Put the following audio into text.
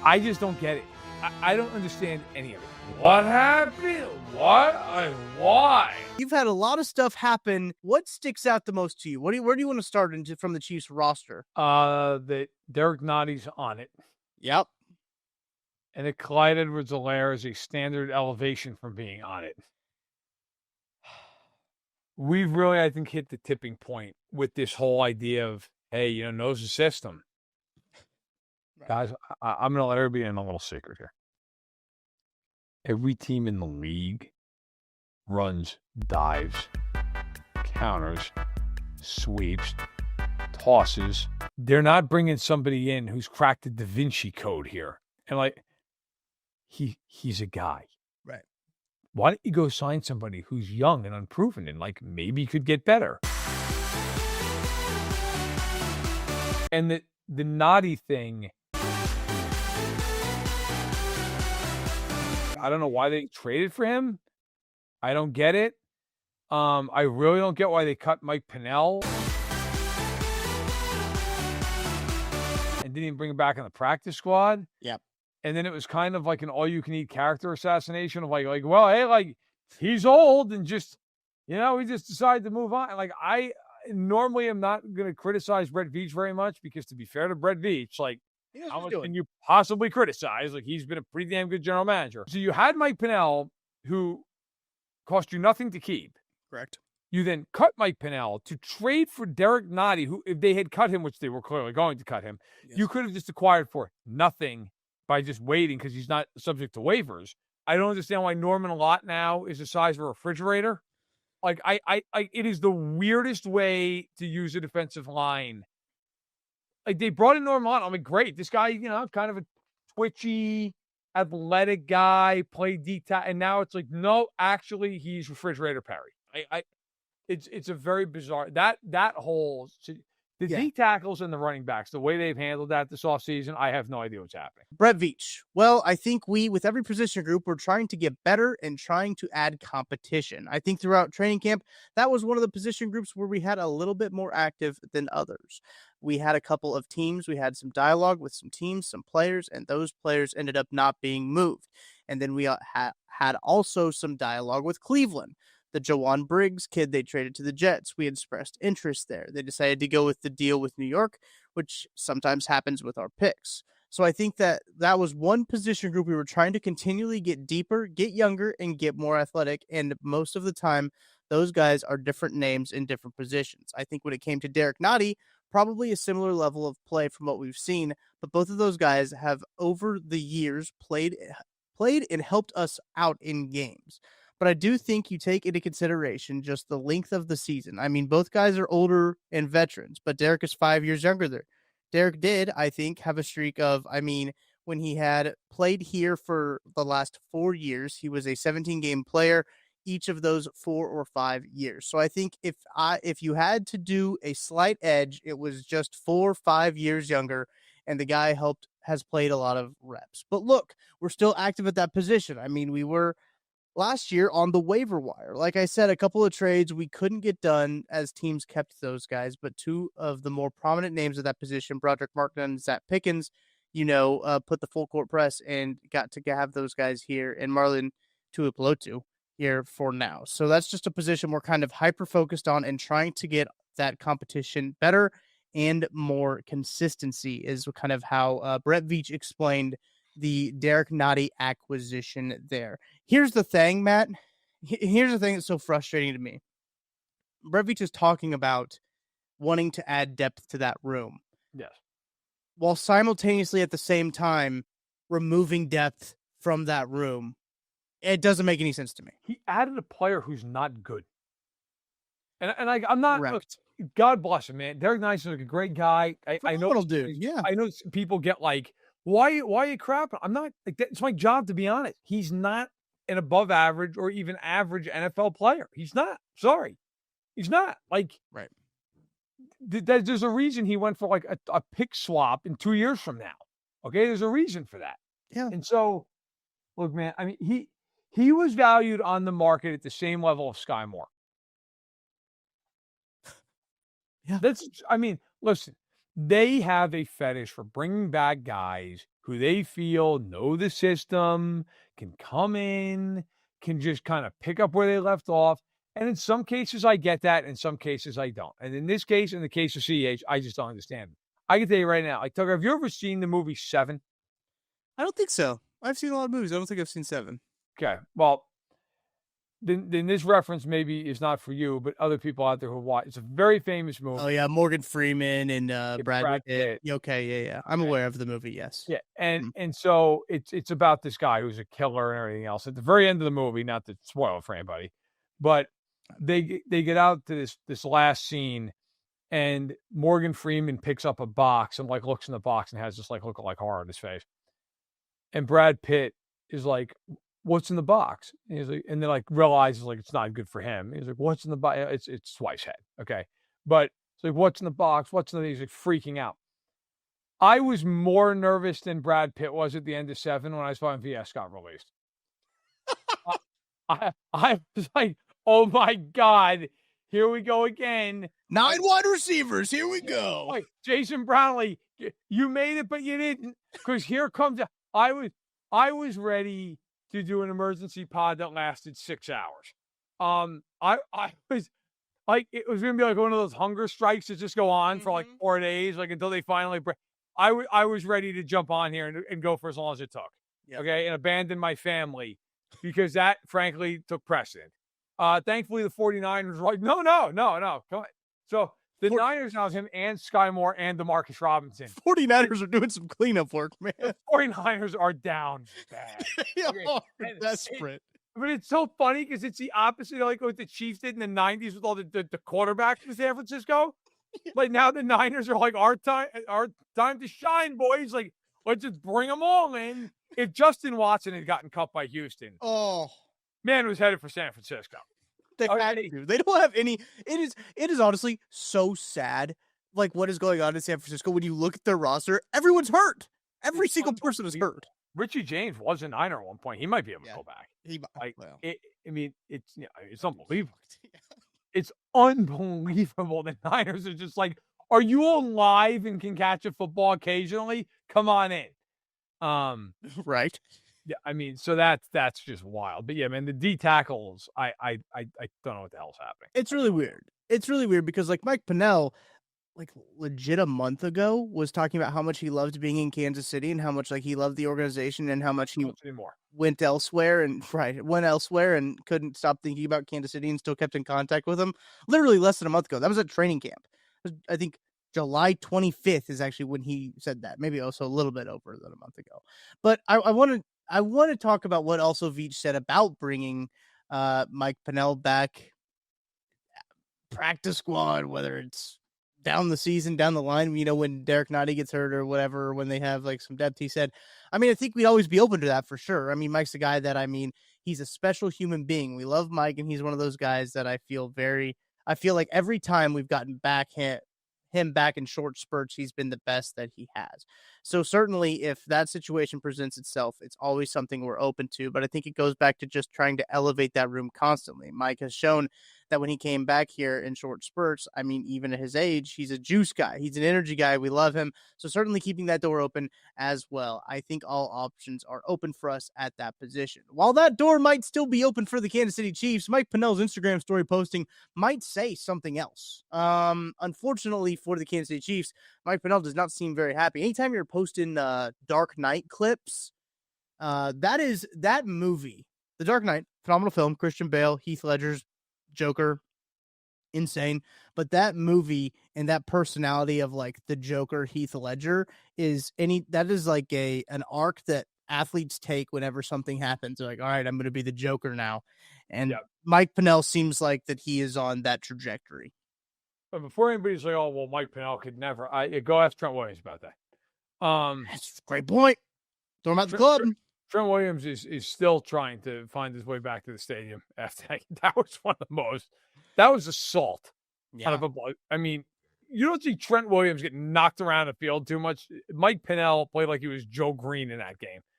I just don't get it. I don't understand any of it. What happened? What? Why? You've had a lot of stuff happen. What sticks out the most to you? Where do you want to start from the Chiefs roster? That Derek Notty's on it. Yep. And that Clyde Edwards-Helaire is a standard elevation from being on it. We've really, I think, hit the tipping point with this whole idea of, hey, knows the system. Right. Guys, I'm going to let everybody in a little secret here. Every team in the league runs dives, counters, sweeps, tosses. They're not bringing somebody in who's cracked the Da Vinci Code here. And he's a guy. Right. Why don't you go sign somebody who's young and unproven and maybe could get better? And the Noddy thing, I don't know why they traded for him. I don't get it. I really don't get why they cut Mike Pennel and didn't even bring him back in the practice squad. Yep. And then it was kind of like an all-you-can-eat character assassination of well, hey, he's old and just, we just decided to move on. I normally am not going to criticize Brett Veach very much because, to be fair to Brett Veach, how much can you possibly criticize? He's been a pretty damn good general manager. So you had Mike Pennel, who cost you nothing to keep. Correct. You then cut Mike Pennel to trade for Derek Notty, who, if they had cut him, which they were clearly going to cut him, yes, you could have just acquired for nothing by just waiting because he's not subject to waivers. I don't understand why Norman Lott now is the size of a refrigerator. It is the weirdest way to use a defensive line. They brought in Norman Lott. Great. This guy, kind of a twitchy, athletic guy, played D-tack, and now it's no, actually, he's refrigerator Perry. It's a very bizarre that whole. The D tackles and the running backs, the way they've handled that this offseason, I have no idea what's happening. Brett Veach. Well, I think with every position group, we're trying to get better and trying to add competition. I think throughout training camp, that was one of the position groups where we had a little bit more active than others. We had a couple of teams. We had some dialogue with some teams, some players, and those players ended up not being moved. And then we had also some dialogue with Cleveland. The Jawan Briggs kid they traded to the Jets, we had expressed interest there. They decided to go with the deal with New York, which sometimes happens with our picks. So I think that was one position group we were trying to continually get deeper, get younger, and get more athletic. And most of the time, those guys are different names in different positions. I think when it came to Derek Notty, probably a similar level of play from what we've seen, but both of those guys have over the years played and helped us out in games. But I do think you take into consideration just the length of the season. Both guys are older and veterans, but Derek is 5 years younger there. Derek did, I think, have a streak of, when he had played here for the last 4 years, he was a 17-game player each of those 4 or 5 years. So I think if you had to do a slight edge, it was just 4 or 5 years younger, and the guy has played a lot of reps. But look, we're still active at that position. We were last year on the waiver wire. Like I said, a couple of trades we couldn't get done as teams kept those guys, but two of the more prominent names of that position, Broderick Martin and Zach Pickens, put the full court press and got to have those guys here, and Marlon Tuipulotu here for now. So that's just a position we're kind of hyper-focused on and trying to get that competition better and more consistency is kind of how Brett Veach explained the Derek Notty acquisition there. Here's the thing, Matt. Here's the thing that's so frustrating to me. Brett Veach is talking about wanting to add depth to that room. Yes. While simultaneously at the same time removing depth from that room. It doesn't make any sense to me. He added a player who's not good. And I'm not... Look, God bless him, man. Derek Notty's a great guy. I know, dude. Yeah. I know people get why are you crapping? I'm not, it's my job to be honest. He's not an above average or even average NFL player. He's not. Sorry. He's not. Right. There's a reason he went for a pick swap in 2 years from now. Okay. There's a reason for that. Yeah. And so, look, man, he was valued on the market at the same level of Sky Moore. Yeah. Listen, they have a fetish for bringing back guys who they feel know the system, can come in, can just kind of pick up where they left off. And in some cases, I get that. In some cases, I don't. And in this case, in the case of CH, I just don't understand. I can tell you right now, like, Tucker, have you ever seen the movie Seven? I don't think so. I've seen a lot of movies. I don't think I've seen Seven. Okay. Well, then this reference maybe is not for you, but other people out there who watch. It's a very famous movie. Oh yeah, Morgan Freeman and Brad Pitt. Pitt. Okay, yeah. I'm aware of the movie. Yes. Yeah, and so it's about this guy who's a killer and everything else. At the very end of the movie, not to spoil it for anybody, but they get out to this last scene, and Morgan Freeman picks up a box and like looks in the box and has this like look like horror on his face, and Brad Pitt is like, "What's in the box?" And he's like, and then like realizes like it's not good for him. He's like, "What's in the box?" It's Twice head, okay, but it's like, "What's in the box? What's in the?" He's like freaking out. I was more nervous than Brad Pitt was at the end of Seven when I saw him VS got released. I was like, oh my God, here we go again. 9 wide receivers, here we go. Like, Jason Brownlee, you made it, but you didn't. Because here comes, I was ready to do an emergency pod that lasted 6 hours. I was like, it was going to be like one of those hunger strikes that just go on for like 4 days, like until they finally break. I was ready to jump on here and go for as long as it took. Yep. Okay. And abandon my family because that frankly took precedent. Thankfully the 49ers were like, no. Come on. So the Niners now have him and Sky Moore and DeMarcus Robinson. 49ers are doing some cleanup work, man. The 49ers are down bad. They're desperate. But it's so funny because it's the opposite of like what the Chiefs did in the 90s with all the quarterbacks in San Francisco. Like now the Niners are like our time to shine, boys. Like, let's just bring them all in. If Justin Watson had gotten cut by Houston, man was headed for San Francisco. They don't have any. It is honestly so sad. Like what is going on in San Francisco when you look at their roster, everyone's hurt. Every single person is hurt. Richie James was a Niner at one point. He might be able to go back. It's unbelievable. It's unbelievable. The Niners are just like, are you alive and can catch a football occasionally? Come on in. Right. Yeah, I mean, so that's just wild. But yeah, man, the D tackles, I don't know what the hell's happening. It's really weird. It's really weird because like Mike Pennel, like legit a month ago, was talking about how much he loved being in Kansas City and how much like he loved the organization and how much he went elsewhere and couldn't stop thinking about Kansas City and still kept in contact with him. Literally less than a month ago. That was at training camp. I think July 25th is actually when he said that. Maybe also a little bit over than a month ago. But I want to talk about what also Veach said about bringing Mike Pennel back, practice squad, whether it's down the season, down the line, when Derek Nottie gets hurt or whatever, when they have like some depth. He said, I think we'd always be open to that for sure. Mike's a guy that, he's a special human being. We love Mike, and he's one of those guys that I feel like every time we've gotten him back in short spurts, he's been the best that he has. So certainly if that situation presents itself, it's always something we're open to, but I think it goes back to just trying to elevate that room constantly. Mike has shown that when he came back here in short spurts, even at his age, he's a juice guy. He's an energy guy. We love him. So certainly keeping that door open as well. I think all options are open for us at that position. While that door might still be open for the Kansas City Chiefs, Mike Pennell's Instagram story posting might say something else. Unfortunately for the Kansas City Chiefs, Mike Pennell does not seem very happy. Anytime you're posting Dark Knight clips, that movie, The Dark Knight, phenomenal film, Christian Bale, Heath Ledger's Joker, insane. But that movie and that personality of like the Joker, Heath Ledger, that is like an arc that athletes take whenever something happens. They're like, all right, I'm going to be the Joker now. And Mike Pennell seems like that he is on that trajectory. But before anybody's like, oh, well, Mike Pennell could never, go ask Trent Williams about that. That's a great point. Throw him out the club. Trent Williams is still trying to find his way back to the stadium after that was one of the most. That was assault. Yeah. You don't see Trent Williams get knocked around the field too much. Mike Pennell played like he was Joe Green in that game.